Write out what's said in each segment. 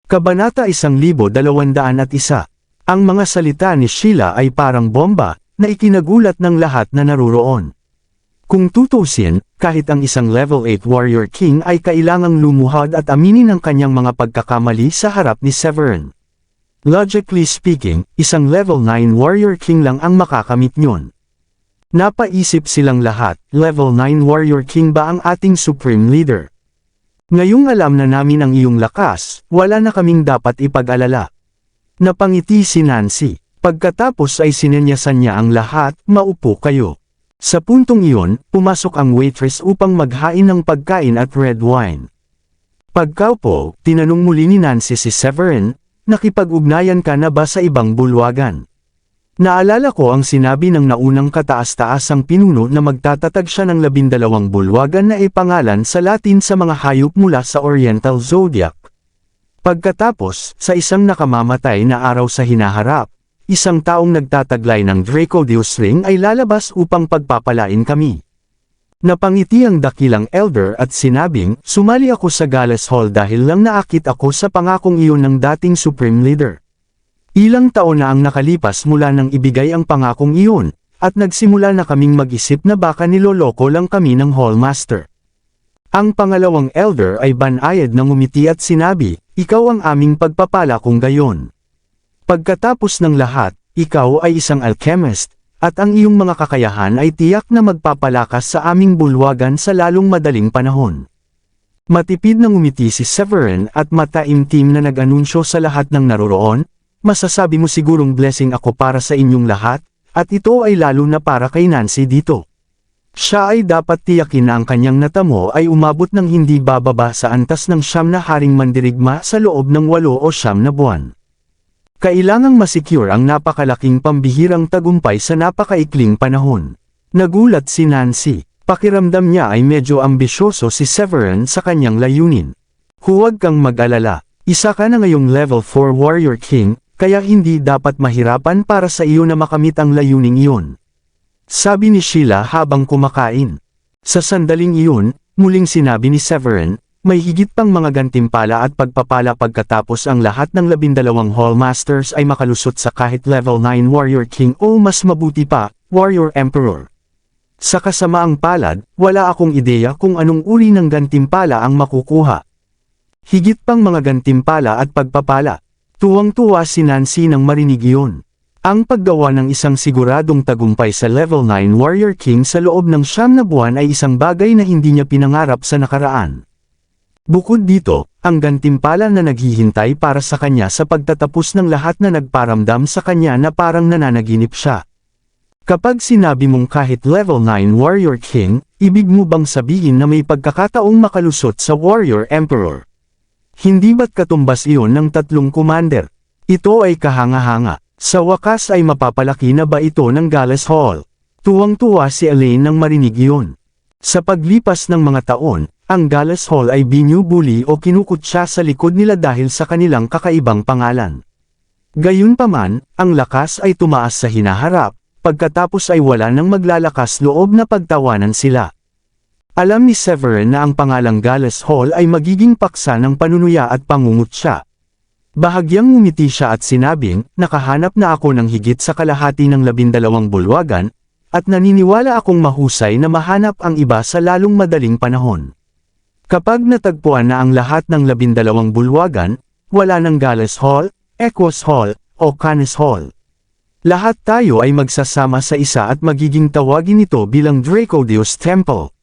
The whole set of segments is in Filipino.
Kabanata 1201. Ang mga salita ni Sheila ay parang bomba, na ikinagulat ng lahat na naruroon. Kung tutusin, kahit ang isang level 8 warrior king ay kailangang lumuhod at aminin ang kanyang mga pagkakamali sa harap ni Severin. Logically speaking, isang level 9 warrior king lang ang makakamit nyon. Napaisip silang lahat, level 9 warrior king ba ang ating supreme leader? Ngayong alam na namin ang iyong lakas, wala na kaming dapat ipag-alala. Napangiti si Nancy. Pagkatapos ay sinenyasan niya ang lahat, maupo kayo. Sa puntong iyon, pumasok ang waitress upang maghain ng pagkain at red wine. Pagkaupo, tinanong muli ni Nancy si Severin, nakipag-ugnayan ka na ba sa ibang bulwagan? Naalala ko ang sinabi ng naunang kataas-taasang pinuno na magtatatag siya ng 12 bulwagan na ipangalan sa Latin sa mga hayop mula sa Oriental Zodiac. Pagkatapos, sa isang nakamamatay na araw sa hinaharap, isang taong nagtataglay ng Dracodeus ring ay lalabas upang pagpapalain kami. Napangiti ang dakilang elder at sinabing, sumali ako sa Gales Hall dahil lang naakit ako sa pangakong iyon ng dating Supreme Leader. Ilang taon na ang nakalipas mula nang ibigay ang pangakong iyon, at nagsimula na kaming mag-isip na baka niloloko lang kami ng Hallmaster. Ang pangalawang elder ay banayad na ngumiti at sinabi, ikaw ang aming pagpapala kung gayon. Pagkatapos ng lahat, ikaw ay isang alchemist, at ang iyong mga kakayahan ay tiyak na magpapalakas sa aming bulwagan sa lalong madaling panahon. Matipid na ngumiti si Severin at mataimtim na nag-anunsyo sa lahat ng naroroon, masasabi mo sigurong blessing ako para sa inyong lahat, at ito ay lalo na para kay Nancy dito. Siya ay dapat tiyakin na ang kanyang natamo ay umabot ng hindi bababa sa antas ng 9 na haring mandirigma sa loob ng 8 o 9 na buwan. Kailangang masecure ang napakalaking pambihirang tagumpay sa napakaikling panahon. Nagulat si Nancy. Pakiramdam niya ay medyo ambisyoso si Severin sa kanyang layunin. Huwag kang mag-alala. Isa ka na ngayong level 4 warrior king, kaya hindi dapat mahirapan para sa iyo na makamit ang layuning iyon. Sabi ni Sheila habang kumakain. Sa sandaling iyon, muling sinabi ni Severin, may higit pang mga gantimpala at pagpapala pagkatapos ang lahat ng 12 Hallmasters ay makalusot sa kahit level 9 warrior king o mas mabuti pa, warrior emperor. Sa kasamaang palad, wala akong ideya kung anong uri ng gantimpala ang makukuha. Higit pang mga gantimpala at pagpapala. Tuwang-tuwa si Nancy nang marinig iyon. Ang paggawa ng isang siguradong tagumpay sa level 9 warrior king sa loob ng 9 na buwan ay isang bagay na hindi niya pinangarap sa nakaraan. Bukod dito, ang gantimpala na naghihintay para sa kanya sa pagtatapos ng lahat na nagparamdam sa kanya na parang nananaginip siya. Kapag sinabi mong kahit level 9 warrior king, ibig mo bang sabihin na may pagkakataong makalusot sa warrior emperor? Hindi ba't katumbas iyon ng 3 commander? Ito ay kahanga-hanga. Sa wakas ay mapapalaki na ba ito ng Gales Hall? Tuwang-tuwa si Elaine nang marinig iyon. Sa paglipas ng mga taon, ang Gales Hall ay binubuli o kinukutsa sa likod nila dahil sa kanilang kakaibang pangalan. Gayunpaman, ang lakas ay tumaas sa hinaharap, pagkatapos ay wala nang maglalakas loob na pagtawanan sila. Alam ni Severin na ang pangalang Gales Hall ay magiging paksa ng panunuya at pangungutya. Bahagyang ngumiti siya at sinabing, nakahanap na ako ng higit sa kalahati ng 12 bulwagan, at naniniwala akong mahusay na mahanap ang iba sa lalong madaling panahon. Kapag natagpuan na ang lahat ng 12 bulwagan, wala ng Gales Hall, Equus Hall, o Canis Hall. Lahat tayo ay magsasama sa isa at magiging tawagin ito bilang Dracodeus Temple.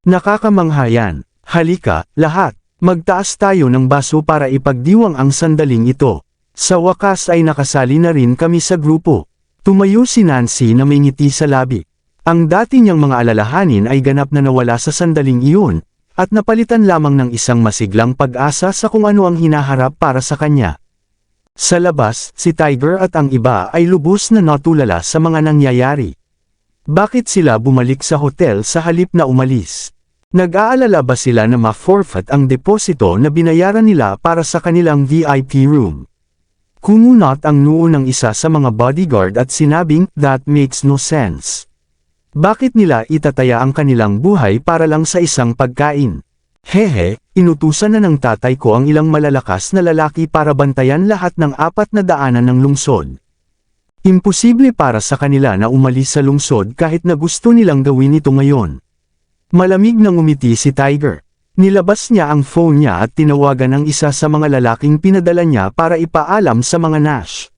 Nakakamangha yan. Halika, lahat. Magtaas tayo ng baso para ipagdiwang ang sandaling ito. Sa wakas ay nakasali na rin kami sa grupo. Tumayo si Nancy na may ngiti sa labi. Ang dati niyang mga alalahanin ay ganap na nawala sa sandaling iyon, at napalitan lamang ng isang masiglang pag-asa sa kung ano ang hinaharap para sa kanya. Sa labas, si Tiger at ang iba ay lubos na natulala sa mga nangyayari. Bakit sila bumalik sa hotel sa halip na umalis? Nag-aalala ba sila na ma-forfeit ang deposito na binayaran nila para sa kanilang VIP room? Kumunot ang noo ng isa sa mga bodyguard at sinabing, that makes no sense. Bakit nila itataya ang kanilang buhay para lang sa isang pagkain? Hehe, inutusan na ng tatay ko ang ilang malalakas na lalaki para bantayan lahat ng 4 na daanan ng lungsod. Imposible para sa kanila na umalis sa lungsod kahit na gusto nilang gawin ito ngayon. Malamig na ngumiti si Tiger. Nilabas niya ang phone niya at tinawagan ang isa sa mga lalaking pinadala niya para ipaalam sa mga Nash.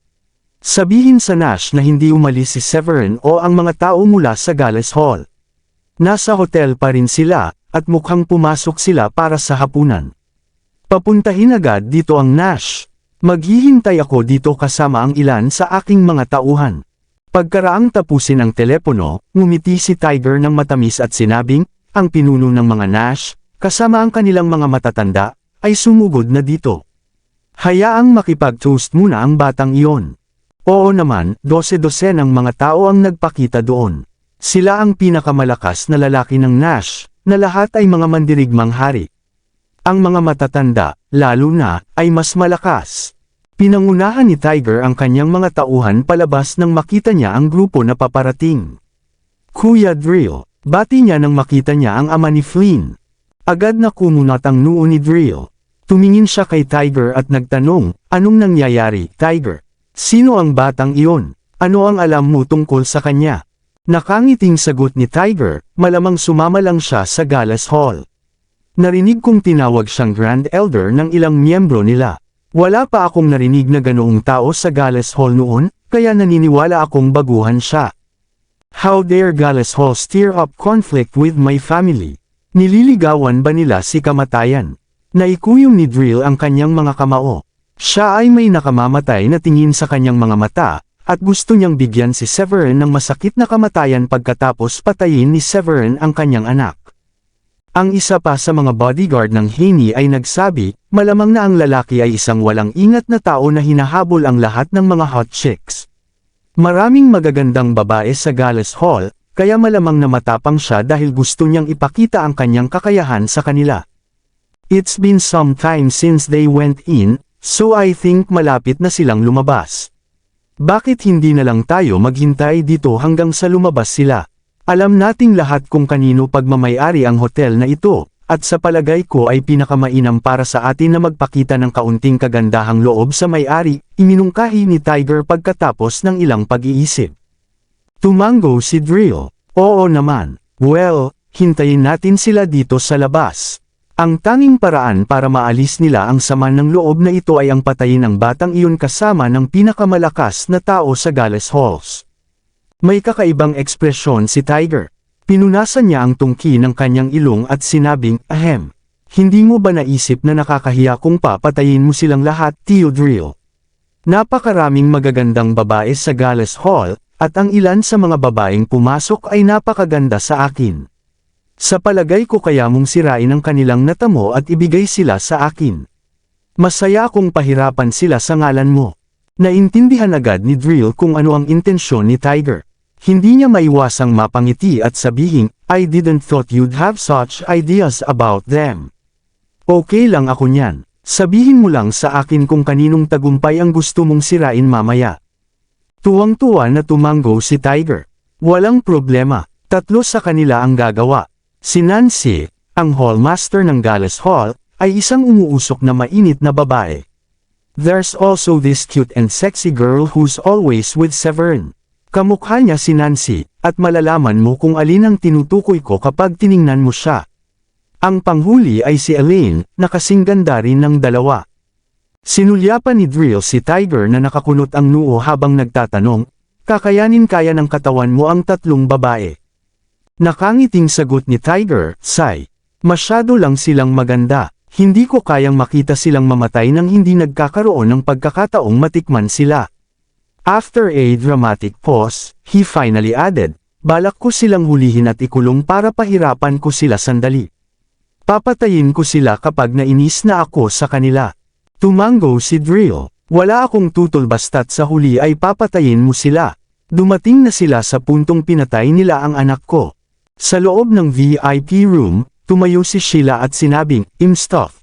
Sabihin sa Nash na hindi umalis si Severin o ang mga tao mula sa Gales Hall. Nasa hotel pa rin sila, at mukhang pumasok sila para sa hapunan. Papuntahin agad dito ang Nash. Maghihintay ako dito kasama ang ilan sa aking mga tauhan. Pagkaraang tapusin ang telepono, ngumiti si Tiger ng matamis at sinabing, ang pinuno ng mga Nash, kasama ang kanilang mga matatanda, ay sumugod na dito. Hayaang makipag-toast muna ang batang iyon. Oo naman, 12 ng mga tao ang nagpakita doon. Sila ang pinakamalakas na lalaki ng Nash, na lahat ay mga mandirigmang hari. Ang mga matatanda, lalo na, ay mas malakas. Pinangunahan ni Tiger ang kanyang mga tauhan palabas nang makita niya ang grupo na paparating. Kuya Drill, bati niya nang makita niya ang ama ni Flynn. Agad na kumunat ang noo ni Drill. Tumingin siya kay Tiger at nagtanong, anong nangyayari, Tiger? Sino ang batang iyon? Ano ang alam mo tungkol sa kanya? Nakangiting sagot ni Tiger, malamang sumama lang siya sa Gales Hall. Narinig kong tinawag siyang Grand Elder ng ilang miyembro nila. Wala pa akong narinig na ganoong tao sa Gales Hall noon, kaya naniniwala akong baguhan siya. How dare Gales Hall stir up conflict with my family? Nililigawan ba nila si kamatayan? Naikuyom ni Drill ang kanyang mga kamao. Siya ay may nakamamatay na tingin sa kanyang mga mata, at gusto niyang bigyan si Severin ng masakit na kamatayan pagkatapos patayin ni Severin ang kanyang anak. Ang isa pa sa mga bodyguard ng Haney ay nagsabi, malamang na ang lalaki ay isang walang ingat na tao na hinahabol ang lahat ng mga hot chicks. Maraming magagandang babae sa Gales Hall, kaya malamang na matapang siya dahil gusto niyang ipakita ang kanyang kakayahan sa kanila. It's been some time since they went in, so I think malapit na silang lumabas. Bakit hindi na lang tayo maghintay dito hanggang sa lumabas sila? Alam nating lahat kung kanino pagmamayari ang hotel na ito, at sa palagay ko ay pinakamainam para sa atin na magpakita ng kaunting kagandahang loob sa may-ari, iminungkahi ni Tiger pagkatapos ng ilang pag-iisip. Tumango si Drill. Oo naman. Well, hintayin natin sila dito sa labas. Ang tanging paraan para maalis nila ang sama ng loob na ito ay ang patayin ang batang iyon kasama ng pinakamalakas na tao sa Gales Halls. May kakaibang ekspresyon si Tiger. Pinunasan niya ang tungki ng kanyang ilong at sinabing, ahem. Hindi mo ba naisip na nakakahiya kung papatayin mo silang lahat, Tio Drill? Napakaraming magagandang babae sa Gales Hall, at ang ilan sa mga babaeng pumasok ay napakaganda sa akin. Sa palagay ko kaya mong sirain ang kanilang natamo at ibigay sila sa akin. Masaya akong pahirapan sila sa ngalan mo. Naintindihan agad ni Drill kung ano ang intensyon ni Tiger. Hindi niya maiwasang mapangiti at sabihin, I didn't thought you'd have such ideas about them. Okay lang ako niyan. Sabihin mo lang sa akin kung kaninong tagumpay ang gusto mong sirain mamaya. Tuwang-tuwa na tumango si Tiger. Walang problema, 3 sa kanila ang gagawa. Si Nancy, ang hallmaster ng Gales Hall, ay isang umuusok na mainit na babae. There's also this cute and sexy girl who's always with Severin. Kamukha niya si Nancy, at malalaman mo kung alin ang tinutukoy ko kapag tiningnan mo siya. Ang panghuli ay si Elaine, na kasing ganda rin ng dalawa. Sinulyapan ni Drill si Tiger na nakakunot ang noo habang nagtatanong, kakayanin kaya ng katawan mo ang 3 babae. Nakangiting sagot ni Tiger, Sigh. Masyado lang silang maganda, hindi ko kayang makita silang mamatay nang hindi nagkakaroon ng pagkakataong matikman sila. After a dramatic pause, he finally added, balak ko silang hulihin at ikulong para pahirapan ko sila sandali. Papatayin ko sila kapag nainis na ako sa kanila. Tumango si Drill. Wala akong tutol basta't sa huli ay papatayin mo sila. Dumating na sila sa puntong pinatay nila ang anak ko. Sa loob ng VIP room, tumayo si Sheila at sinabing, Imstuff.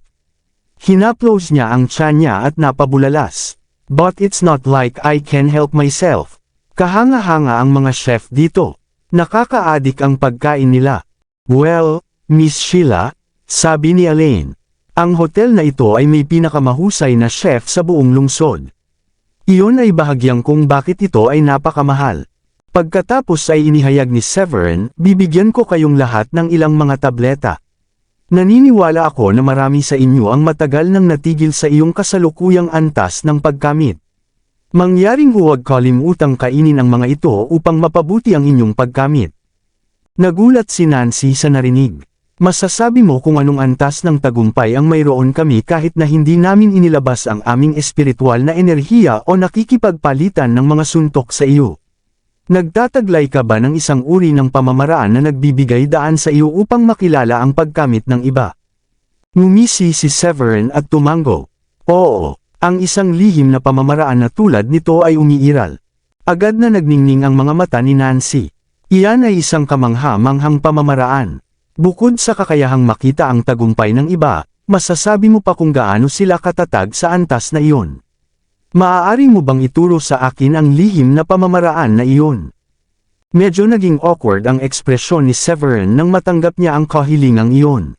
Hinaplos niya ang tiyan niya at napabulalas. But it's not like I can help myself. Kahanga-hanga ang mga chef dito. Nakakaadik ang pagkain nila. Well, Miss Sheila, Sabi ni Elaine. Ang hotel na ito ay may pinakamahusay na chef sa buong lungsod. Iyon ay bahagyang kung bakit ito ay napakamahal. Pagkatapos ay inihayag ni Severin, bibigyan ko kayong lahat ng ilang mga tableta. Naniniwala ako na marami sa inyo ang matagal nang natigil sa iyong kasalukuyang antas ng pagkamit. Mangyaring huwag kalimutang kainin ang mga ito upang mapabuti ang inyong pagkamit. Nagulat si Nancy sa narinig. Masasabi mo kung anong antas ng tagumpay ang mayroon kami kahit na hindi namin inilabas ang aming espiritual na enerhiya o nakikipagpalitan ng mga suntok sa iyo. Nagtataglay ka ba ng isang uri ng pamamaraan na nagbibigay daan sa iyo upang makilala ang pagkamit ng iba? Ngumisi si Severin at tumango. Oo. Ang isang lihim na pamamaraan na tulad nito ay umiiral. Agad na nagningning ang mga mata ni Nancy. Iyan ay isang kamangha-manghang pamamaraan. Bukod sa kakayahang makita ang tagumpay ng iba, masasabi mo pa kung gaano sila katatag sa antas na iyon. Maaari mo bang ituro sa akin ang lihim na pamamaraan na iyon? Medyo naging awkward ang ekspresyon ni Severin nang matanggap niya ang kahilingang iyon.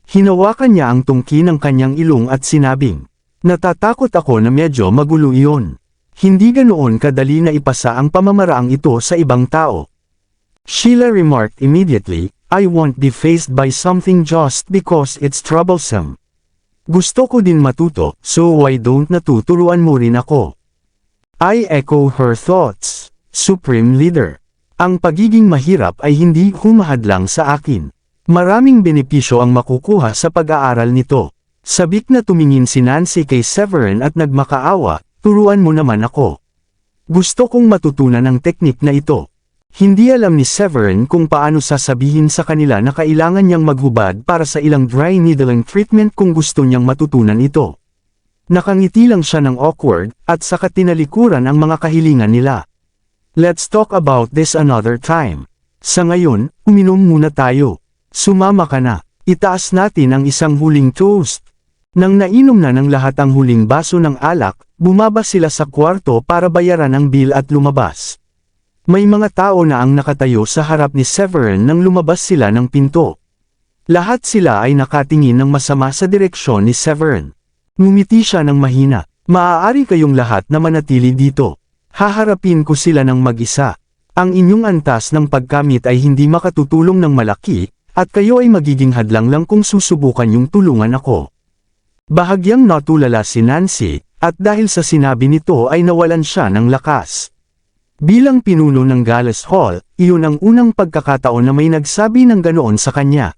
Hinawakan niya ang tungki ng kanyang ilong at sinabing, "Natatakot ako na medyo magulo iyon. Hindi ganoon kadali na ipasa ang pamamaraang ito sa ibang tao." Sheila remarked immediately, "I won't be faced by something just because it's troublesome. Gusto ko din matuto, so why don't natuturuan mo rin ako?" I echo her thoughts, Supreme Leader. Ang pagiging mahirap ay hindi humahadlang sa akin. Maraming benepisyo ang makukuha sa pag-aaral nito. Sabik na tumingin si Nancy kay Severin at nagmakaawa, "Turuan mo naman ako. Gusto kong matutunan ang teknik na ito." Hindi alam ni Severin kung paano sasabihin sa kanila na kailangan niyang maghubad para sa ilang dry needling treatment kung gusto niyang matutunan ito. Nakangiti lang siya ng awkward, at saka tinalikuran ang mga kahilingan nila. "Let's talk about this another time. Sa ngayon, uminom muna tayo. Sumama ka na. Itaas natin ang isang huling toast." Nang nainom na ng lahat ang huling baso ng alak, bumaba sila sa kwarto para bayaran ang bill at lumabas. May mga tao na ang nakatayo sa harap ni Severin nang lumabas sila ng pinto. Lahat sila ay nakatingin ng masama sa direksyon ni Severin. Ngumiti siya ng mahina. "Maaari kayong lahat na manatili dito. Haharapin ko sila ng mag-isa. Ang inyong antas ng pagkamit ay hindi makatutulong ng malaki, at kayo ay magiging hadlang lang kung susubukan yung tulungan ako." Bahagyang natulala si Nancy, at dahil sa sinabi nito ay nawalan siya ng lakas. Bilang pinuno ng Gallas Hall, iyon ang unang pagkakataon na may nagsabi ng ganoon sa kanya.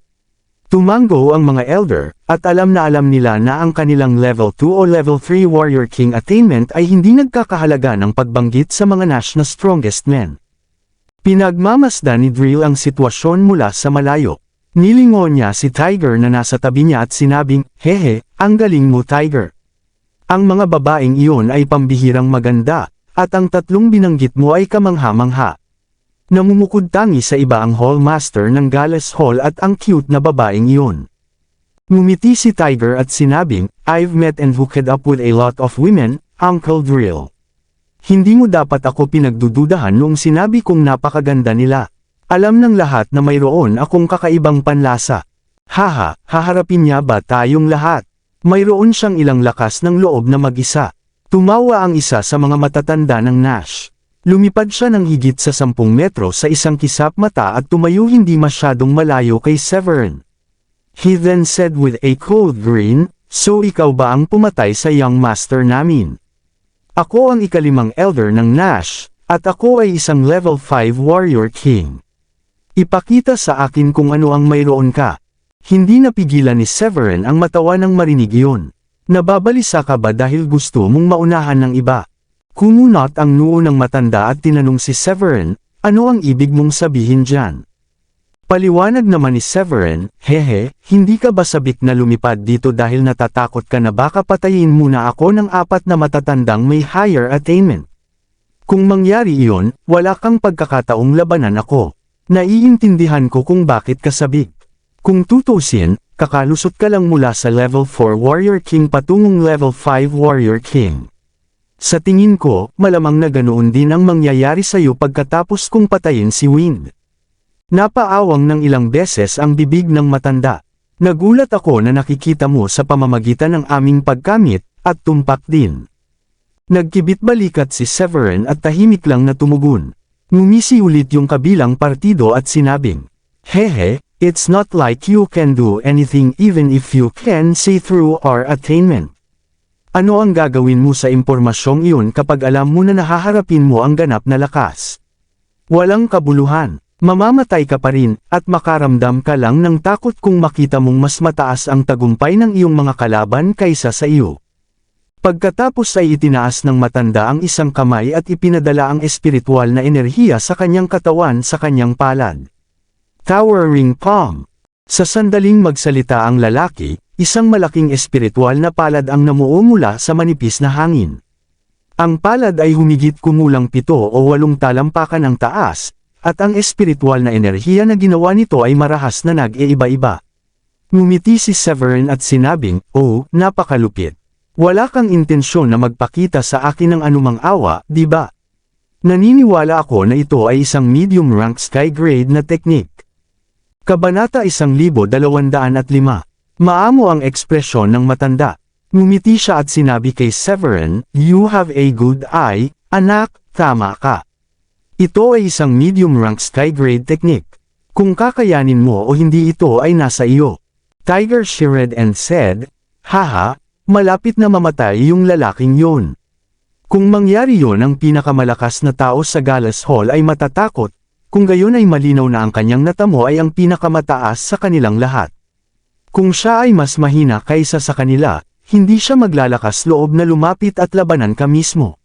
Tumango ang mga elder, at alam nila na ang kanilang level 2 o level 3 Warrior King attainment ay hindi nagkakahalaga ng pagbanggit sa mga Nash na strongest men. Pinagmamasdan ni Drill ang sitwasyon mula sa malayo. Nilingon niya si Tiger na nasa tabi niya at sinabing, "Hehe, ang galing mo Tiger. Ang mga babaeng iyon ay pambihirang maganda, at ang tatlong binanggit mo ay kamangha-mangha." Namumukod tangi sa iba ang hallmaster ng Gallas Hall at ang cute na babaeng iyon. Ngumiti si Tiger at sinabing, "I've met and hooked up with a lot of women, Uncle Drill. Hindi mo dapat ako pinagdududahan noong sinabi kong napakaganda nila. Alam ng lahat na mayroon akong kakaibang panlasa. Haha, haharapin niya ba tayong lahat?" Mayroon siyang ilang lakas ng loob na mag-isa. Tumawa ang isa sa mga matatanda ng Nash. Lumipad siya ng higit sa 10 metro sa isang kisap mata at tumayo hindi masyadong malayo kay Severin. He then said with a cold grin, "So ikaw ba ang pumatay sa young master namin? Ako ang ikalimang elder ng Nash, at ako ay isang level 5 warrior king. Ipakita sa akin kung ano ang mayroon ka." Hindi napigilan ni Severin ang matawa nang marinig iyon. "Nababalisa ka ba dahil gusto mong maunahan ng iba?" Kumunot ang noo ng matanda at tinanong si Severin, "Ano ang ibig mong sabihin dyan?" Paliwanag naman ni Severin, "Hehe, hindi ka ba sabik na lumipad dito dahil natatakot ka na baka patayin muna ako ng 4 na matatandang may higher attainment? Kung mangyari iyon, wala kang pagkakataong labanan ako. Naiintindihan ko kung bakit ka sabik. Kung tutusin, kakalusot ka lang mula sa level 4 Warrior King patungong level 5 Warrior King. Sa tingin ko, malamang na ganoon din ang mangyayari sa'yo pagkatapos kong patayin si Wind." Napaawang ng ilang beses ang bibig ng matanda. Nagulat ako na nakikita mo sa pamamagitan ng aming pagkamit, at tumpak din. Nagkibit-balikat si Severin at tahimik lang na tumugon. Ngumisi ulit yung kabilang partido at sinabing, "Hehe, it's not like you can do anything even if you can see through our attainment." Ano ang gagawin mo sa impormasyong iyon kapag alam mo na nahaharapin mo ang ganap na lakas? Walang kabuluhan. Mamamatay ka pa rin, at makaramdam ka lang ng takot kung makita mong mas mataas ang tagumpay ng iyong mga kalaban kaysa sa iyo. Pagkatapos ay itinaas ng matanda ang isang kamay at ipinadala ang espiritual na enerhiya sa kanyang katawan sa kanyang palad. Towering palm. Sa sandaling magsalita ang lalaki, isang malaking espiritual na palad ang namuo mula sa manipis na hangin. Ang palad ay humigit kumulang 7 o 8 talampakan ang taas, at ang espiritual na enerhiya na ginawa nito ay marahas na nag-iiba-iba. Ngumiti si Severin at sinabing, "Oh, napakalupit. Wala kang intensyon na magpakita sa akin ng anumang awa, di ba? Naniniwala ako na ito ay isang medium rank sky grade na teknik." Kabanata 1205. Maamo ang ekspresyon ng matanda. Ngumiti siya at sinabi kay Severin, "You have a good eye, anak, tama ka. Ito ay isang medium rank sky grade technique. Kung kakayanin mo o hindi ito ay nasa iyo." Tiger shivered and said, "Haha, malapit na mamatay yung lalaking yun. Kung mangyari yon ang pinakamalakas na tao sa Gallas Hall ay matatakot, kung gayon ay malinaw na ang kanyang natamo ay ang pinakamataas sa kanilang lahat. Kung siya ay mas mahina kaysa sa kanila, hindi siya maglalakas loob na lumapit at labanan ka mismo."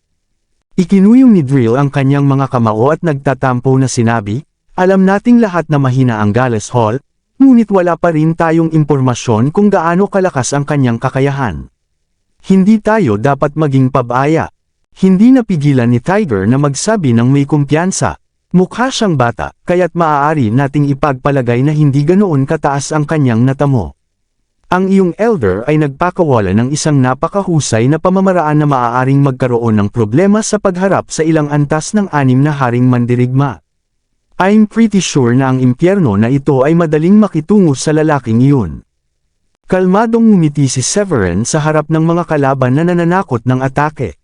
Ikinuyong ni Drill ang kanyang mga kamao at nagtatampo na sinabi, "Alam nating lahat na mahina ang Gallas Hall, ngunit wala pa rin tayong impormasyon kung gaano kalakas ang kanyang kakayahan. Hindi tayo dapat maging pabaya." Hindi napigilan ni Tiger na magsabi ng may kumpiyansa. Mukha siyang bata, kaya't maaari nating ipagpalagay na hindi ganoon kataas ang kanyang natamo. Ang iyong elder ay nagpakawala ng isang napakahusay na pamamaraan na maaaring magkaroon ng problema sa pagharap sa ilang antas ng 6 na haring mandirigma. I'm pretty sure na ang impyerno na ito ay madaling makitungo sa lalaking iyon. Kalmadong ngumiti si Severin sa harap ng mga kalaban na nananakot ng atake.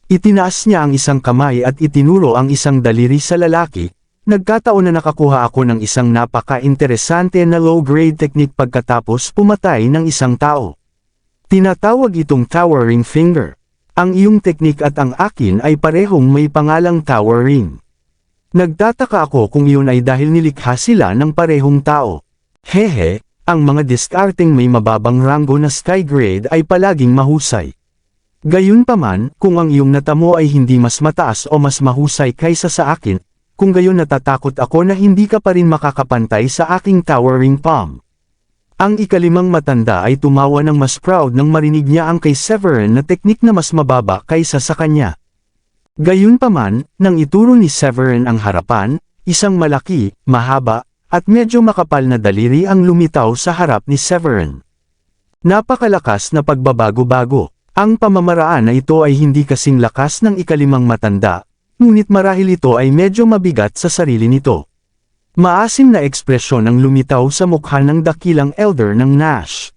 Itinaas niya ang isang kamay at itinuro ang isang daliri sa lalaki. Nagkataon na nakakuha ako ng isang napaka-interesante na low-grade technique pagkatapos pumatay ng isang tao. Tinatawag itong towering finger. Ang iyong technique at ang akin ay parehong may pangalang towering. Nagtataka ako kung iyon ay dahil nilikha sila ng parehong tao. Hehe, ang mga diskarteng may mababang ranggo na sky grade ay palaging mahusay. Gayunpaman, kung ang iyong natamo ay hindi mas mataas o mas mahusay kaysa sa akin, kung gayon natatakot ako na hindi ka pa rin makakapantay sa aking towering palm. Ang ikalimang matanda ay tumawa ng mas proud nang marinig niya ang kay Severin na teknik na mas mababa kaysa sa kanya. Gayunpaman, nang ituro ni Severin ang harapan, isang malaki, mahaba, at medyo makapal na daliri ang lumitaw sa harap ni Severin. Napakalakas na pagbabago-bago. Ang pamamaraan na ito ay hindi kasing lakas ng ikalimang matanda, ngunit marahil ito ay medyo mabigat sa sarili nito. Maasim na ekspresyon ang lumitaw sa mukha ng dakilang elder ng Nash.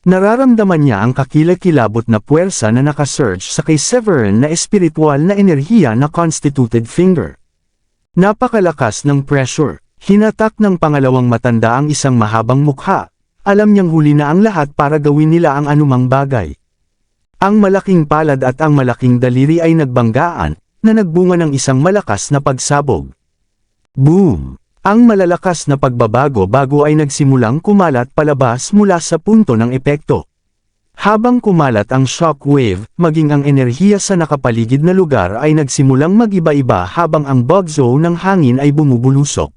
Nararamdaman niya ang kakilakilabot na puwersa na nakasurge sa kay Severin na espiritual na enerhiya na constituted finger. Napakalakas ng pressure. Hinatak ng pangalawang matanda ang isang mahabang mukha. Alam niyang huli na ang lahat para gawin nila ang anumang bagay. Ang malaking palad at ang malaking daliri ay nagbanggaan, na nagbunga ng isang malakas na pagsabog. Boom! Ang malalakas na pagbabago-bago ay nagsimulang kumalat palabas mula sa punto ng epekto. Habang kumalat ang shockwave, maging ang enerhiya sa nakapaligid na lugar ay nagsimulang mag-iba-iba habang ang bug zone ng hangin ay bumubulusok.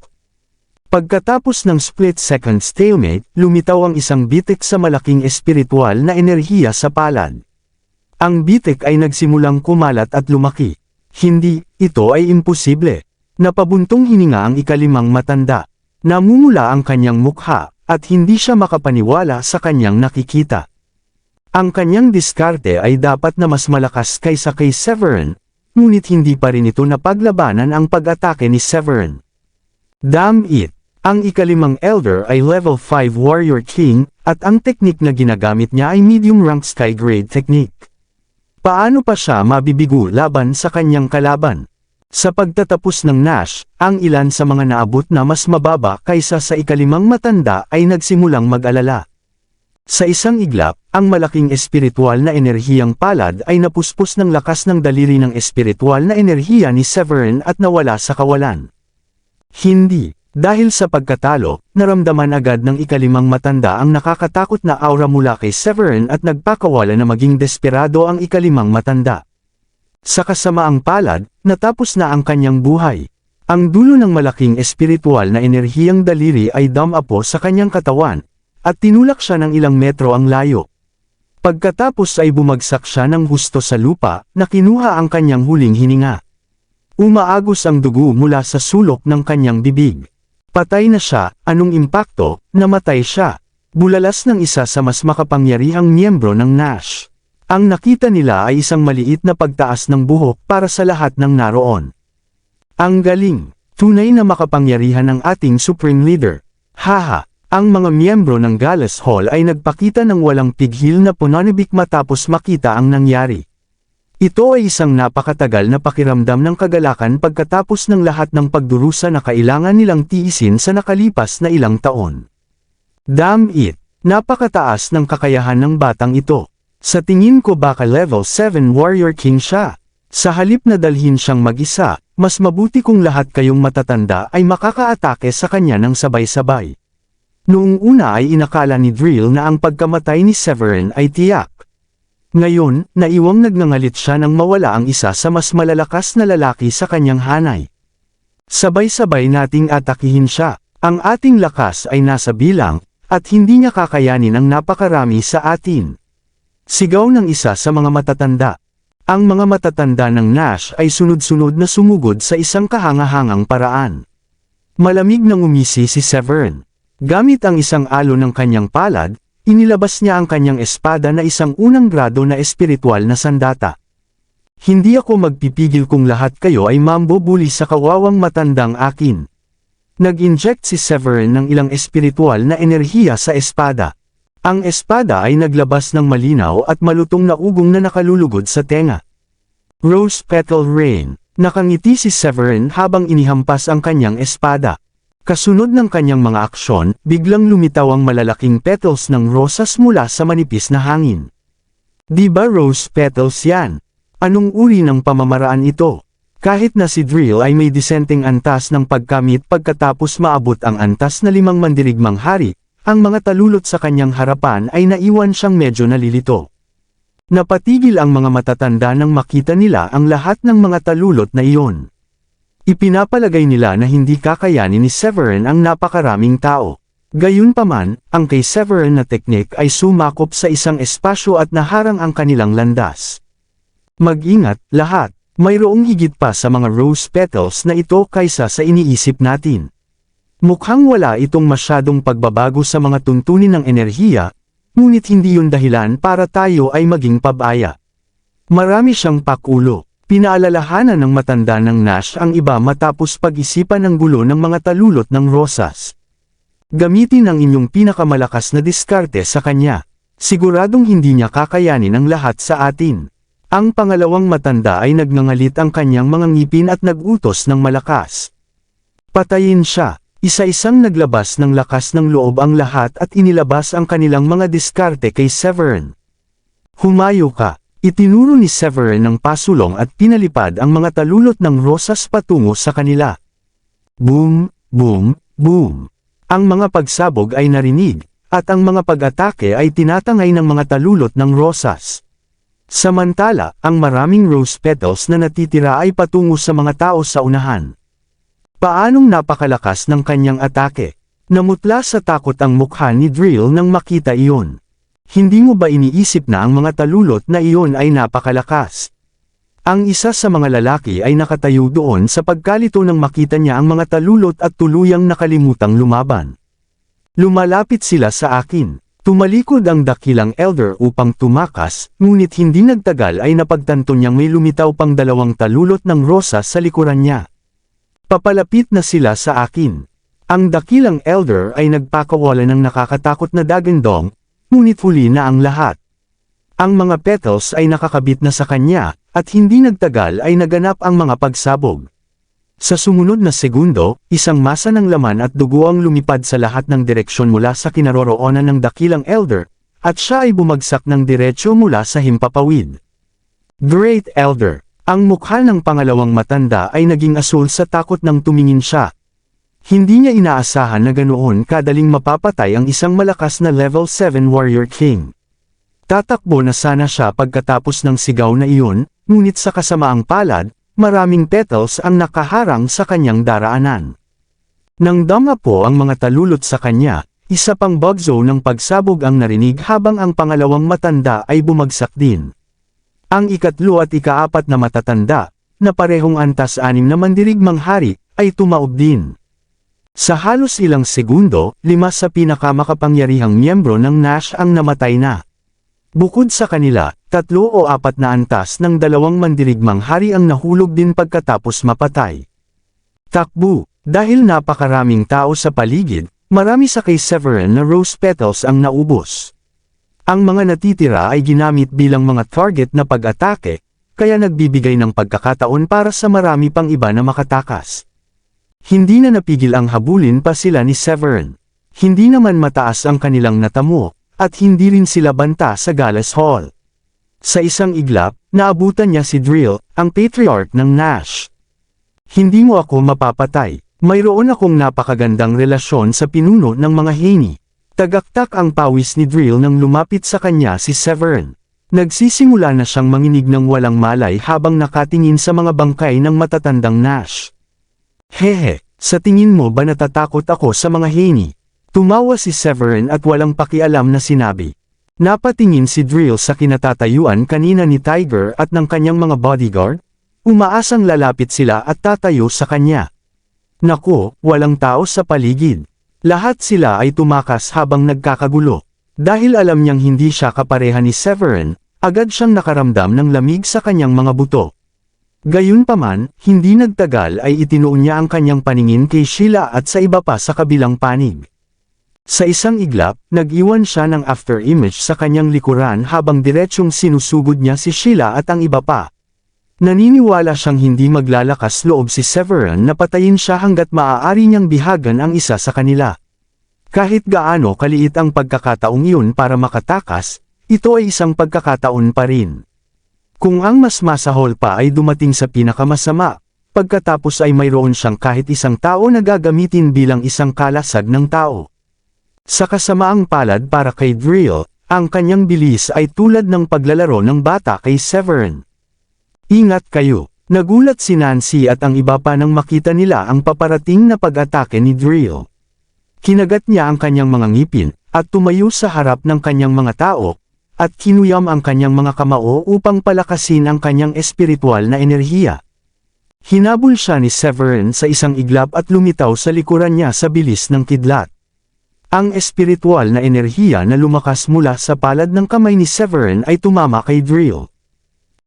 Pagkatapos ng split-second stalemate, lumitaw ang isang bitik sa malaking espiritual na enerhiya sa palad. Ang bitik ay nagsimulang kumalat at lumaki. Hindi, ito ay imposible. Napabuntong hininga ang ikalimang matanda. Namumula ang kanyang mukha, at hindi siya makapaniwala sa kanyang nakikita. Ang kanyang diskarte ay dapat na mas malakas kaysa kay Severin, ngunit hindi pa rin ito napaglabanan ang pag-atake ni Severin. Damn it! Ang ikalimang Elder ay Level 5 Warrior King, at ang teknik na ginagamit niya ay medium rank Sky Grade technique. Paano pa siya mabibigo laban sa kanyang kalaban? Sa pagtatapos ng Nash, ang ilan sa mga naabot na mas mababa kaysa sa ikalimang matanda ay nagsimulang mag-alala. Sa isang iglap, ang malaking espiritual na enerhiyang palad ay napuspos ng lakas ng daliri ng espiritual na enerhiya ni Severin at nawala sa kawalan. Hindi. Dahil sa pagkatalo, naramdaman agad ng ikalimang matanda ang nakakatakot na aura mula kay Severin at nagpakawala na maging desperado ang ikalimang matanda. Sa kasamaang palad, natapos na ang kanyang buhay. Ang dulo ng malaking espiritual na enerhiyang daliri ay dumapo sa kanyang katawan, at tinulak siya ng ilang metro ang layo. Pagkatapos ay bumagsak siya ng husto sa lupa, na kinuha ang kanyang huling hininga. Umaagos ang dugo mula sa sulok ng kanyang bibig. Patay na siya, anong impakto, namatay siya. Bulalas ng isa sa mas makapangyarihang miyembro ng Nash. Ang nakita nila ay isang maliit na pagtaas ng buhok para sa lahat ng naroon. Ang galing, tunay na makapangyarihan ng ating Supreme Leader. Haha, ang mga miyembro ng Gallus Hall ay nagpakita ng walang pighil na pananibik matapos makita ang nangyari. Ito ay isang napakatagal na pakiramdam ng kagalakan pagkatapos ng lahat ng pagdurusa na kailangan nilang tiisin sa nakalipas na ilang taon. Damn it! Napakataas ng kakayahan ng batang ito. Sa tingin ko baka level 7 Warrior King siya. Sa halip na dalhin siyang mag-isa, mas mabuti kung lahat kayong matatanda ay makakaatake sa kanya ng sabay-sabay. Noong una ay inakala ni Drill na ang pagkamatay ni Severin ay tiyak. Ngayon, naiwang nagngangalit siya nang mawala ang isa sa mas malalakas na lalaki sa kanyang hanay. Sabay-sabay nating atakihin siya. Ang ating lakas ay nasa bilang, at hindi niya kakayanin ang napakarami sa atin. Sigaw ng isa sa mga matatanda. Ang mga matatanda ng Nash ay sunod-sunod na sumugod sa isang kahangahangang paraan. Malamig nang umisi si Severin. Gamit ang isang alo ng kanyang palad, inilabas niya ang kanyang espada na isang unang grado na espiritual na sandata. Hindi ako magpipigil kung lahat kayo ay mambubuli sa kawawang matandang akin. Nag-inject si Severin ng ilang espiritual na enerhiya sa espada. Ang espada ay naglabas ng malinaw at malutong na ugong na nakalulugod sa tenga. Rose Petal Rain. Nakangiti si Severin habang inihampas ang kanyang espada. Kasunod ng kanyang mga aksyon, biglang lumitaw ang malalaking petals ng rosas mula sa manipis na hangin. Di ba rose petals yan? Anong uri ng pamamaraan ito? Kahit na si Drill ay may disenteng antas ng pagkamit pagkatapos maabot ang antas na 5 mandirigmang hari, ang mga talulot sa kanyang harapan ay naiwan siyang medyo nalilito. Napatigil ang mga matatanda nang makita nila ang lahat ng mga talulot na iyon. Ipinapalagay nila na hindi kakayanin ni Severin ang napakaraming tao. Gayunpaman, ang kay Severin na teknik ay sumakop sa isang espasyo at naharang ang kanilang landas. Mag-ingat, lahat, mayroong higit pa sa mga rose petals na ito kaysa sa iniisip natin. Mukhang wala itong masyadong pagbabago sa mga tuntunin ng enerhiya, ngunit hindi yun dahilan para tayo ay maging pabaya. Marami siyang pakulo. Pinaalalahanan ng matanda ng Nash ang iba matapos pag-isipan ng gulo ng mga talulot ng rosas. Gamitin ang inyong pinakamalakas na diskarte sa kanya. Siguradong hindi niya kakayanin ang lahat sa atin. Ang pangalawang matanda ay nagngangalit ang kanyang mga ngipin at nagutos ng malakas. Patayin siya. Isa-isang naglabas ng lakas ng loob ang lahat at inilabas ang kanilang mga diskarte kay Severin. Humayo ka. Itinuro ni Severin ng pasulong at pinalipad ang mga talulot ng rosas patungo sa kanila. Boom, boom, boom. Ang mga pagsabog ay narinig, at ang mga pag-atake ay tinatangay ng mga talulot ng rosas. Samantala, ang maraming rose petals na natitira ay patungo sa mga tao sa unahan. Paanong napakalakas ng kanyang atake? Namutla sa takot ang mukha ni Drill nang makita iyon. Hindi mo ba iniisip na ang mga talulot na iyon ay napakalakas? Ang isa sa mga lalaki ay nakatayo doon sa pagkalito nang makita niya ang mga talulot at tuluyang nakalimutang lumaban. Lumalapit sila sa akin. Tumalikod ang dakilang elder upang tumakas, ngunit hindi nagtagal ay napagtanto niyang may lumitaw pang 2 talulot ng rosas sa likuran niya. Papalapit na sila sa akin. Ang dakilang elder ay nagpakawala ng nakakatakot na dagandong, ngunit huli na ang lahat. Ang mga petals ay nakakabit na sa kanya, at hindi nagtagal ay naganap ang mga pagsabog. Sa sumunod na segundo, isang masa ng laman at dugo ang lumipad sa lahat ng direksyon mula sa kinaroroonan ng dakilang elder, at siya ay bumagsak ng diretsyo mula sa himpapawid. Great Elder. Ang mukha ng pangalawang matanda ay naging asul sa takot nang tumingin siya. Hindi niya inaasahan na ganoon kadaling mapapatay ang isang malakas na level 7 warrior king. Tatakbo na sana siya pagkatapos ng sigaw na iyon, ngunit sa kasamaang palad, maraming petals ang nakaharang sa kanyang daraanan. Nang dama po ang mga talulot sa kanya, isa pang bugzo ng pagsabog ang narinig habang ang pangalawang matanda ay bumagsak din. Ang ikatlo at ikaapat na matatanda, na parehong antas 6 na mandirigmang hari, ay tumaob din. Sa halos ilang segundo, 5 sa pinakamakapangyarihang miyembro ng Nash ang namatay na. Bukod sa kanila, 3 o 4 na antas ng 2 mandirigmang hari ang nahulog din pagkatapos mapatay. Takbo, dahil napakaraming tao sa paligid, marami sa kay Severin na rose petals ang naubos. Ang mga natitira ay ginamit bilang mga target na pag-atake, kaya nagbibigay ng pagkakataon para sa marami pang iba na makatakas. Hindi na napigil ang habulin pa sila ni Severin. Hindi naman mataas ang kanilang natamo, at hindi rin sila banta sa Gallas Hall. Sa isang iglap, naabutan niya si Drill, ang patriarch ng Nash. Hindi mo ako mapapatay. Mayroon akong napakagandang relasyon sa pinuno ng mga Haney. Tagaktak ang pawis ni Drill nang lumapit sa kanya si Severin. Nagsisimula na siyang manginig ng walang malay habang nakatingin sa mga bangkay ng matatandang Nash. Hehe, sa tingin mo ba natatakot ako sa mga Haney? Tumawa si Severin at walang pakialam na sinabi. Napatingin si Drill sa kinatatayuan kanina ni Tiger at ng kanyang mga bodyguard. Umaasang lalapit sila at tatayo sa kanya. Naku, walang tao sa paligid. Lahat sila ay tumakas habang nagkakagulo. Dahil alam niyang hindi siya kapareha ni Severin, agad siyang nakaramdam ng lamig sa kanyang mga buto. Gayunpaman, hindi nagtagal ay itinuon niya ang kanyang paningin kay Sheila at sa iba pa sa kabilang panig. Sa isang iglap, nag-iwan siya ng after-image sa kanyang likuran habang diretsyong sinusugod niya si Sheila at ang iba pa. Naniniwala siyang hindi maglalakas loob si Severin na patayin siya hanggat maaari niyang bihagan ang isa sa kanila. Kahit gaano kaliit ang pagkakataong iyon para makatakas, ito ay isang pagkakataon pa rin. Kung ang mas masahol pa ay dumating sa pinakamasama, pagkatapos ay mayroon siyang kahit isang tao na gagamitin bilang isang kalasag ng tao. Sa kasamaang palad para kay Drill, ang kanyang bilis ay tulad ng paglalaro ng bata kay Severin. Ingat kayo, nagulat si Nancy at ang iba pa nang makita nila ang paparating na pag-atake ni Drill. Kinagat niya ang kanyang mga ngipin, at tumayo sa harap ng kanyang mga tao, at kinuyam ang kanyang mga kamao upang palakasin ang kanyang espiritual na enerhiya. Hinabol siya ni Severin sa isang iglap at lumitaw sa likuran niya sa bilis ng kidlat. Ang espiritual na enerhiya na lumakas mula sa palad ng kamay ni Severin ay tumama kay Drill.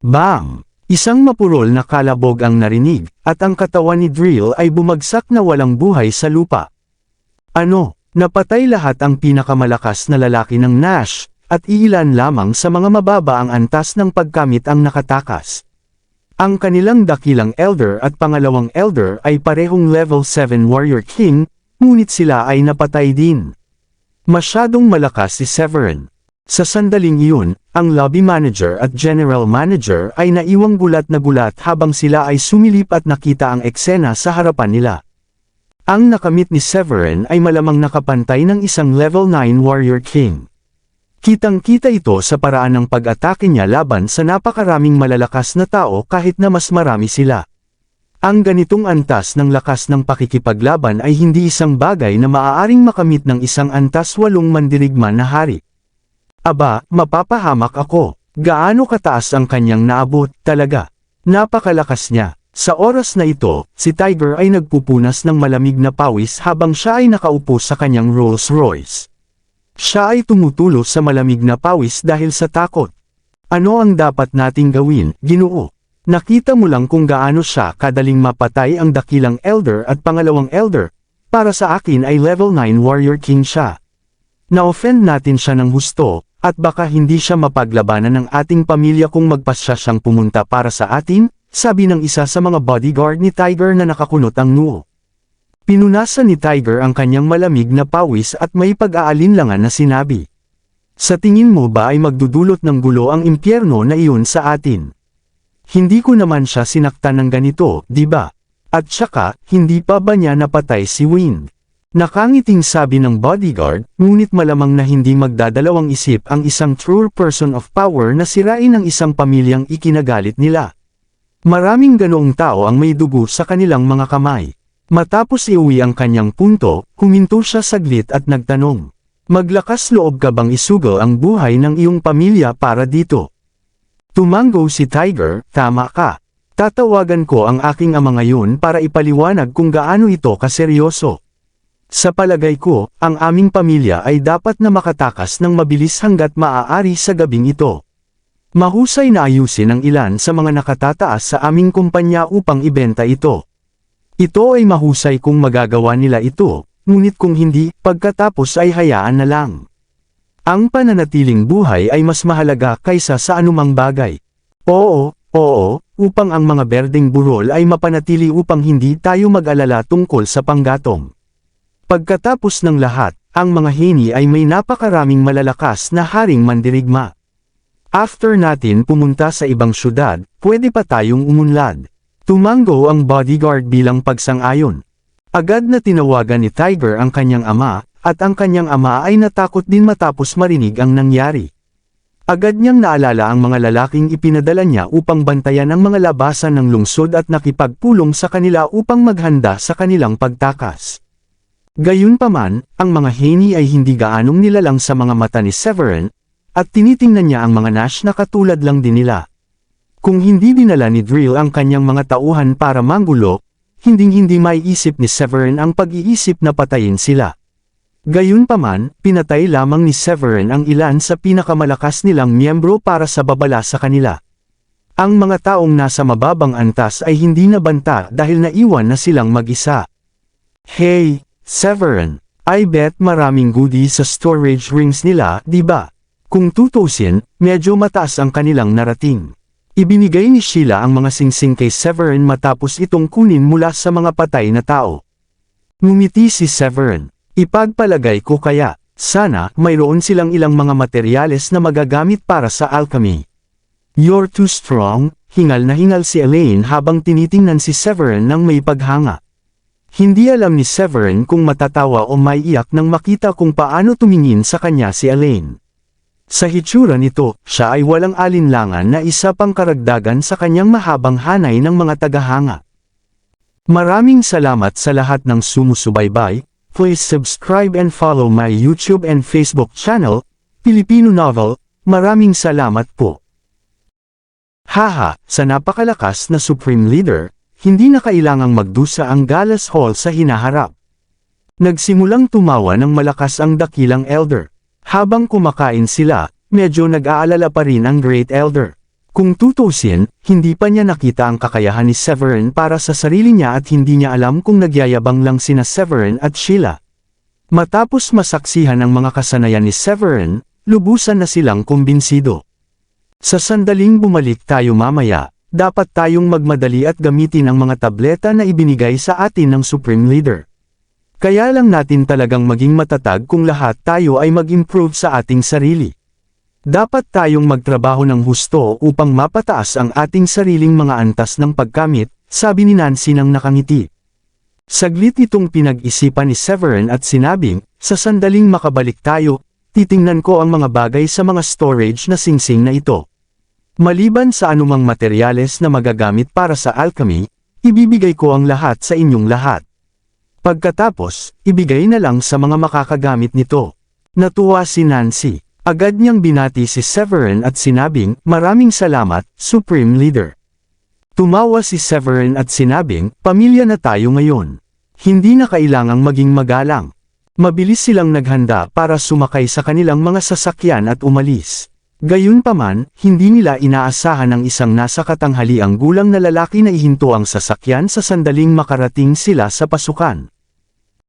Bang! Isang mapurol na kalabog ang narinig, at ang katawan ni Drill ay bumagsak na walang buhay sa lupa. Ano? Napatay lahat ang pinakamalakas na lalaki ng Nash, at iilan lamang sa mga mababa ang antas ng pagkamit ang nakatakas. Ang kanilang dakilang elder at pangalawang elder ay parehong level 7 warrior king, ngunit sila ay napatay din. Masyadong malakas si Severin. Sa sandaling iyon, ang lobby manager at general manager ay naiwang gulat na gulat habang sila ay sumilip at nakita ang eksena sa harapan nila. Ang nakamit ni Severin ay malamang nakapantay ng isang level 9 warrior king. Kitang-kita ito sa paraan ng pag-atake niya laban sa napakaraming malalakas na tao kahit na mas marami sila. Ang ganitong antas ng lakas ng pakikipaglaban ay hindi isang bagay na maaaring makamit ng isang antas 8 mandirigman na hari. Aba, mapapahamak ako. Gaano kataas ang kanyang naabot, talaga. Napakalakas niya. Sa oras na ito, si Tiger ay nagpupunas ng malamig na pawis habang siya ay nakaupo sa kanyang Rolls Royce. Siya ay tumutulo sa malamig na pawis dahil sa takot. Ano ang dapat nating gawin, Ginoo? Nakita mo lang kung gaano siya kadaling mapatay ang dakilang elder at pangalawang elder, Para sa akin ay level 9 warrior king siya. Na-offend natin siya ng husto, at baka hindi siya mapaglabanan ng ating pamilya kung magpasya siyang pumunta para sa atin, sabi ng isa sa mga bodyguard ni Tiger na nakakunot ang noo. Pinunasan ni Tiger ang kanyang malamig na pawis at may pag-aalinlangan na sinabi. Sa tingin mo ba ay magdudulot ng gulo ang impyerno na iyon sa atin? Hindi ko naman siya sinaktan ng ganito, di ba? At saka, hindi pa ba niya napatay si Wind? Nakangiting sabi ng bodyguard, ngunit malamang na hindi magdadalawang isip ang isang true person of power na sirain ang isang pamilyang ikinagalit nila. Maraming ganoong tao ang may dugo sa kanilang mga kamay. Matapos iuwi ang kanyang punto, huminto siya saglit at nagtanong. Maglakas loob ka bang isugo ang buhay ng iyong pamilya para dito? Tumango si Tiger, tama ka. Tatawagan ko ang aking ama ngayon para ipaliwanag kung gaano ito kaseryoso. Sa palagay ko, ang aming pamilya ay dapat na makatakas ng mabilis hanggat maaari sa gabing ito. Mahusay na ayusin ang ilan sa mga nakatataas sa aming kumpanya upang ibenta ito. Ito ay mahusay kung magagawa nila ito, ngunit kung hindi, pagkatapos ay hayaan na lang. Ang pananatiling buhay ay mas mahalaga kaysa sa anumang bagay. Oo, upang ang mga berdeng burol ay mapanatili upang hindi tayo mag-alala tungkol sa panggatong. Pagkatapos ng lahat, ang mga heni ay may napakaraming malalakas na haring mandirigma. After natin pumunta sa ibang syudad, pwede pa tayong umunlad. Tumango ang bodyguard bilang pagsang-ayon. Agad na tinawagan ni Tiger ang kanyang ama, at ang kanyang ama ay natakot din matapos marinig ang nangyari. Agad niyang naalala ang mga lalaking ipinadala niya upang bantayan ang mga labasan ng lungsod at nakipagpulong sa kanila upang maghanda sa kanilang pagtakas. Gayunpaman, ang mga heni ay hindi gaanong nilalang sa mga mata ni Severin, at tinitingnan niya ang mga Nash na katulad lang din nila. Kung hindi dinala ni Drill ang kanyang mga tauhan para manggulo, hinding-hindi maiisip ni Severin ang pag-iisip na patayin sila. Gayunpaman, pinatay lamang ni Severin ang ilan sa pinakamalakas nilang miyembro para sa babala sa kanila. Ang mga taong nasa mababang antas ay hindi nabanta dahil naiwan na silang mag-isa. Hey, Severin, I bet maraming goodies sa storage rings nila, di ba? Kung tutusin, medyo mataas ang kanilang narating. Ibinigay ni Sheila ang mga singsing kay Severin matapos itong kunin mula sa mga patay na tao. Ngumiti si Severin. Ipagpalagay ko kaya, sana, mayroon silang ilang mga materyales na magagamit para sa alchemy. You're too strong, hingal na hingal si Elaine habang tinitingnan si Severin ng may paghanga. Hindi alam ni Severin kung matatawa o maiiyak nang makita kung paano tumingin sa kanya si Elaine. Sa hitsura nito, siya ay walang alinlangan na isa pang karagdagan sa kanyang mahabang hanay ng mga tagahanga. Maraming salamat sa lahat ng sumusubaybay. Please subscribe and follow my YouTube and Facebook channel, Filipino Novel. Maraming salamat po. Haha, sa napakalakas na Supreme Leader, hindi na kailangang magdusa ang Galas Hall sa hinaharap. Nagsimulang tumawa ng malakas ang dakilang elder. Habang kumakain sila, medyo nag-aalala pa rin ang Great Elder. Kung tutusin, hindi pa niya nakita ang kakayahan ni Severin para sa sarili niya at hindi niya alam kung nagyayabang lang sina Severin at Sheila. Matapos masaksihan ang mga kasanayan ni Severin, lubusan na silang kumbinsido. Sa sandaling bumalik tayo mamaya, dapat tayong magmadali at gamitin ang mga tableta na ibinigay sa atin ng Supreme Leader. Kaya lang natin talagang maging matatag kung lahat tayo ay mag-improve sa ating sarili. Dapat tayong magtrabaho ng husto upang mapataas ang ating sariling mga antas ng pagkamit, sabi ni Nancy nang nakangiti. Saglit itong pinag-isipan ni Severin at sinabing, sa sandaling makabalik tayo, titingnan ko ang mga bagay sa mga storage na singsing na ito. Maliban sa anumang materyales na magagamit para sa alchemy, ibibigay ko ang lahat sa inyong lahat. Pagkatapos, ibigay na lang sa mga makakagamit nito. Natuwa si Nancy. Agad niyang binati si Severin at sinabing, maraming salamat, Supreme Leader. Tumawa si Severin at sinabing, pamilya na tayo ngayon. Hindi na kailangang maging magalang. Mabilis silang naghanda para sumakay sa kanilang mga sasakyan at umalis. Gayunpaman, hindi nila inaasahan ang isang nasa katanghaliang gulang na lalaki na ihinto ang sasakyan sa sandaling makarating sila sa pasukan.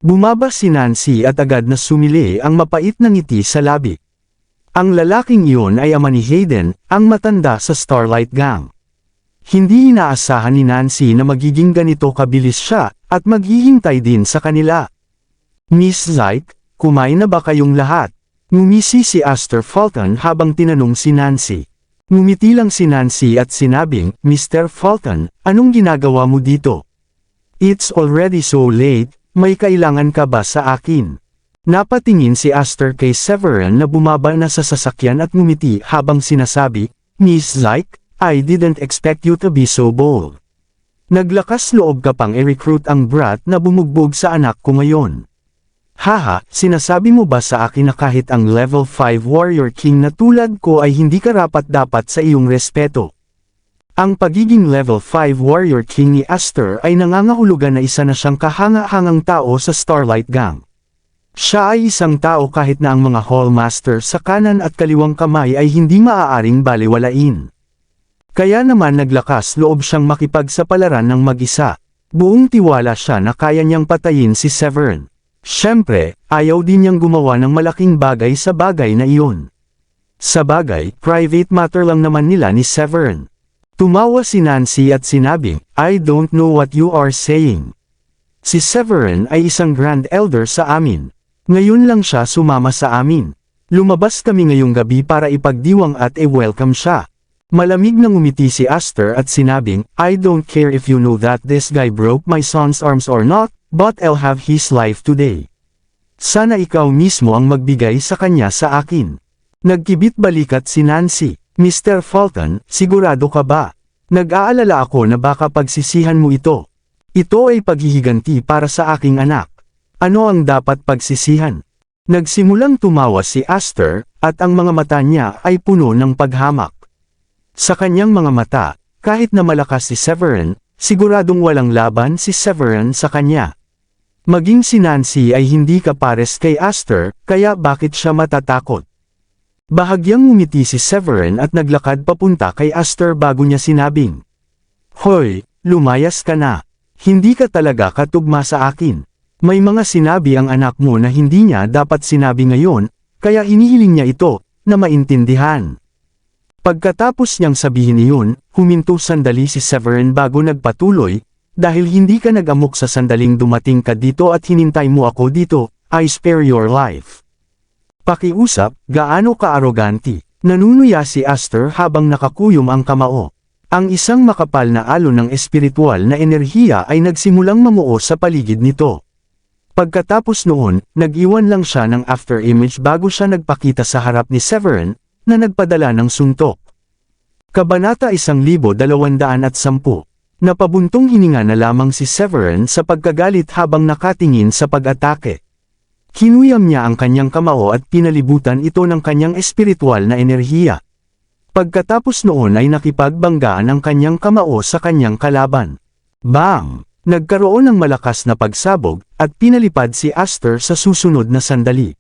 Bumaba si Nancy at agad na sumili ang mapait na ngiti sa labi. Ang lalaking iyon ay ama ni Hayden, ang matanda sa Starlight Gang. Hindi inaasahan ni Nancy na magiging ganito kabilis siya, at maghihintay din sa kanila. Miss Zyke, kumain na ba kayong lahat? Ngumisi si Aster Fulton habang tinanong si Nancy. Ngumiti lang si Nancy at sinabing, Mr. Fulton, anong ginagawa mo dito? It's already so late, may kailangan ka ba sa akin? Napatingin si Aster kay Severin na bumaba na sa sasakyan at ngumiti habang sinasabi, Miss Zyke, I didn't expect you to be so bold. Naglakas loob ka pang i-recruit ang brat na bumugbog sa anak ko ngayon. Haha, sinasabi mo ba sa akin na kahit ang level 5 warrior king na tulad ko ay hindi karapat-dapat sa iyong respeto? Ang pagiging level 5 warrior king ni Aster ay nangangahulugan na isa na siyang kahanga-hangang tao sa Starlight Gang. Siya ay isang tao kahit na ang mga hallmaster sa kanan at kaliwang kamay ay hindi maaaring baliwalain. Kaya naman naglakas loob siyang makipagsapalaran ng mag-isa. Buong tiwala siya na kaya niyang patayin si Severin. Siyempre, ayaw din niyang gumawa ng malaking bagay sa bagay na iyon. Sa bagay, private matter lang naman nila ni Severin. Tumawa si Nancy at sinabing, I don't know what you are saying. Si Severin ay isang grand elder sa amin. Ngayon lang siya sumama sa amin. Lumabas kami ngayong gabi para ipagdiwang at i-welcome siya. Malamig na ngumiti si Aster at sinabing, I don't care if you know that this guy broke my son's arms or not, but I'll have his life today. Sana ikaw mismo ang magbigay sa kanya sa akin. Nagkibit balikat si Nancy. Mr. Fulton, sigurado ka ba? Nag-aalala ako na baka pagsisihan mo ito. Ito ay paghihiganti para sa aking anak. Ano ang dapat pagsisihan? Nagsimulang tumawa si Aster, at ang mga mata niya ay puno ng paghamak. Sa kanyang mga mata, kahit na malakas si Severin, siguradong walang laban si Severin sa kanya. Maging si Nancy ay hindi kapares kay Aster, kaya bakit siya matatakot? Bahagyang ngumiti si Severin at naglakad papunta kay Aster bago niya sinabing, Hoy, lumayas ka na. Hindi ka talaga katugma sa akin. May mga sinabi ang anak mo na hindi niya dapat sinabi ngayon, kaya hinihiling niya ito, na maintindihan. Pagkatapos niyang sabihin iyon, huminto sandali si Severin bago nagpatuloy, dahil hindi ka nag-amok sa sandaling dumating ka dito at hinintay mo ako dito, I spare your life. Pakiusap, gaano ka-aroganti, nanunuya si Aster habang nakakuyom ang kamao. Ang isang makapal na alon ng espiritual na enerhiya ay nagsimulang mamuo sa paligid nito. Pagkatapos noon, nag-iwan lang siya ng afterimage bago siya nagpakita sa harap ni Severin, na nagpadala ng suntok. Kabanata 1210. Napabuntong hininga na lamang si Severin sa pagkagalit habang nakatingin sa pag-atake. Kinuyam niya ang kanyang kamao at pinalibutan ito ng kanyang espiritual na enerhiya. Pagkatapos noon ay nakipagbanggaan ang kanyang kamao sa kanyang kalaban. Bang! Nagkaroon ng malakas na pagsabog, at pinalipad si Aster sa susunod na sandali.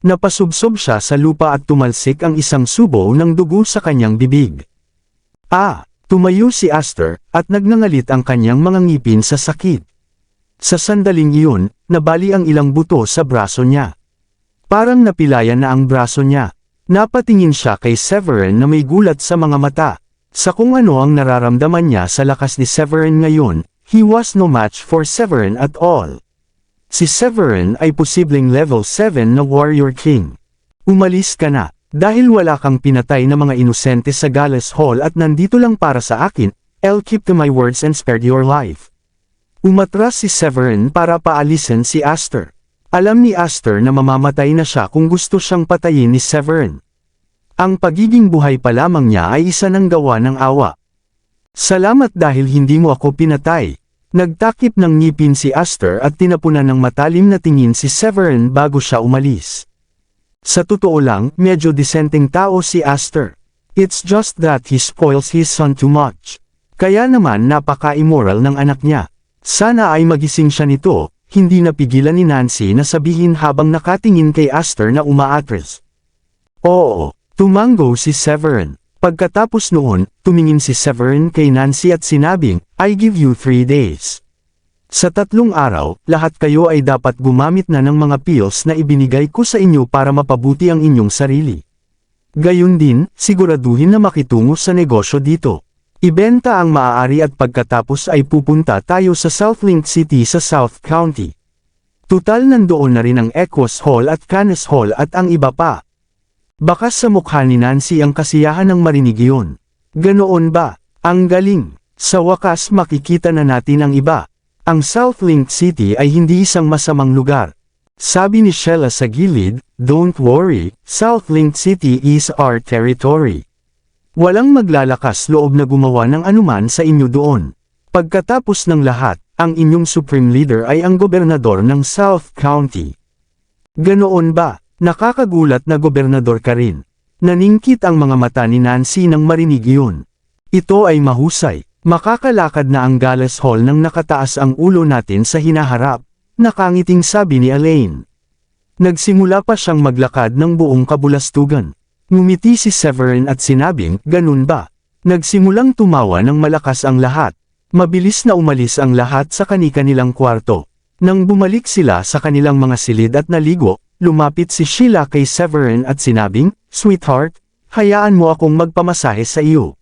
Napasubsob siya sa lupa at tumalsik ang isang subo ng dugo sa kanyang bibig. Tumayo si Aster, at nagngangalit ang kanyang mga ngipin sa sakit. Sa sandaling iyon, nabali ang ilang buto sa braso niya. Parang napilayan na ang braso niya. Napatingin siya kay Severin na may gulat sa mga mata. Sa kung ano ang nararamdaman niya sa lakas ni Severin ngayon, he was no match for Severin at all. Si Severin ay posibleng level 7 na warrior king. Umalis ka na, dahil wala kang pinatay na mga inosente sa Gallows Hall at nandito lang para sa akin, I'll keep to my words and spared your life. Umatras si Severin para paalisin si Aster. Alam ni Aster na mamamatay na siya kung gusto siyang patayin ni Severin. Ang pagiging buhay pa lamang niya ay isa ng gawa ng awa. Salamat dahil hindi mo ako pinatay. Nagtakip ng ngipin si Aster at tinapunan ng matalim na tingin si Severin bago siya umalis. Sa totoo lang, medyo disenteng tao si Aster. It's just that he spoils his son too much. Kaya naman napaka-immoral ng anak niya. Sana ay magising siya nito, hindi napigilan ni Nancy na sabihin habang nakatingin kay Aster na umaatres. Oo, tumango si Severin. Pagkatapos noon, tumingin si Severin kay Nancy at sinabing, I give you 3 days. Sa 3 araw, lahat kayo ay dapat gumamit na ng mga pills na ibinigay ko sa inyo para mapabuti ang inyong sarili. Gayun din, siguraduhin na makitungo sa negosyo dito. Ibenta ang maaari at pagkatapos ay pupunta tayo sa Southlink City sa South County. Tutal nandoon na rin ang Equus Hall at Canes Hall at ang iba pa. Bakas sa mukha ni Nancy ang kasiyahan ng marinig iyon. Ganoon ba? Ang galing. Sa wakas makikita na natin ang iba. Ang Southlink City ay hindi isang masamang lugar. Sabi ni Sheila sa gilid, "Don't worry, Southlink City is our territory." Walang maglalakas loob na gumawa ng anuman sa inyo doon. Pagkatapos ng lahat, ang inyong supreme leader ay ang gobernador ng South County. Ganoon ba? Nakakagulat na gobernador ka rin. Naningkit ang mga mata ni Nancy nang marinig iyon. Ito ay mahusay. Makakalakad na ang Gallas Hall nang nakataas ang ulo natin sa hinaharap, nakangiting sabi ni Elaine. Nagsimula pa siyang maglakad ng buong kabulastugan. Ngumiti si Severin at sinabing, "Ganun ba?" Nagsimulang tumawa ng malakas ang lahat. Mabilis na umalis ang lahat sa kani-kanilang kwarto. Nang bumalik sila sa kanilang mga silid at naligo, lumapit si Sheila kay Severin at sinabing, "Sweetheart, hayaan mo akong magpamasahe sa iyo."